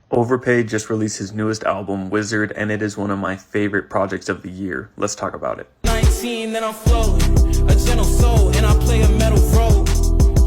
Overpade just released his newest album, wiZZard, and it is one of my favorite projects of the year. Let's talk about it. 19, then I'm flowing, a gentle soul, and I play a metal role.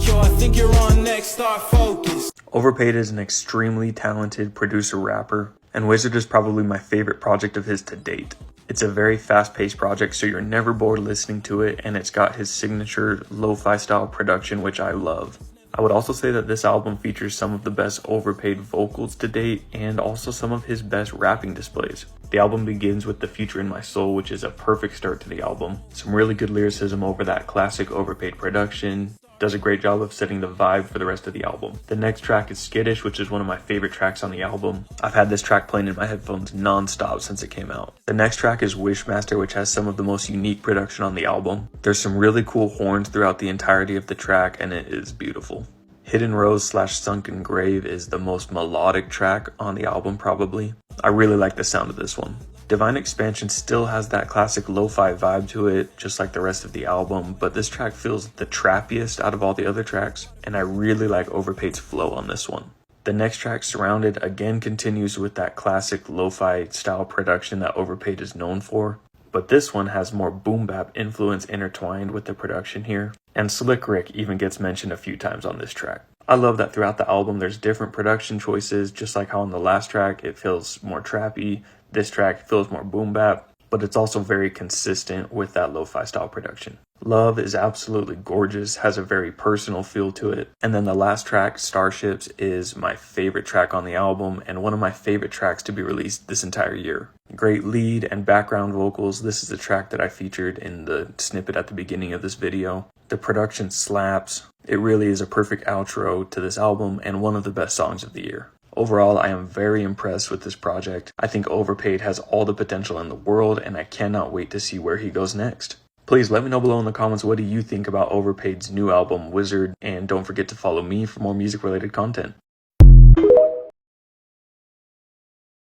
Yo, I think you're on next, start focus. Overpade is an extremely talented producer-rapper, and wiZZard is probably my favorite project of his to date. It's a very fast-paced project, so you're never bored listening to it, and it's got his signature lo-fi style production, which I love. I would also say that this album features some of the best Overpade vocals to date, and also some of his best rapping displays. The album begins with The Future in My Soul, which is a perfect start to the album. Some really good lyricism over that classic Overpade production. Does a great job of setting the vibe for the rest of the album. The next track is Skittish, which is one of my favorite tracks on the album. I've had this track playing in my headphones non-stop since it came out. The next track is Wishmaster, which has some of the most unique production on the album. There's some really cool horns throughout the entirety of the track, and it is beautiful. Hidden Rose / Sunken Grave is the most melodic track on the album probably. I really like the sound of this one. Divine Expansion still has that classic lo-fi vibe to it, just like the rest of the album, but this track feels the trappiest out of all the other tracks, and I really like Overpade's flow on this one. The next track, Surrounded, again continues with that classic lo-fi style production that Overpade is known for, but this one has more boom bap influence intertwined with the production here, and Slick Rick even gets mentioned a few times on this track. I love that throughout the album there's different production choices, just like how on the last track it feels more trappy, this track feels more boom bap, but it's also very consistent with that lo-fi style production. Love is absolutely gorgeous, has a very personal feel to it. And then the last track, Starships, is my favorite track on the album and one of my favorite tracks to be released this entire year. Great lead and background vocals. This is the track that I featured in the snippet at the beginning of this video. The production slaps. It really is a perfect outro to this album and one of the best songs of the year. Overall, I am very impressed with this project. I think Overpade has all the potential in the world, and I cannot wait to see where he goes next. Please let me know below in the comments what do you think about Overpade's new album, wiZZard, and don't forget to follow me for more music-related content.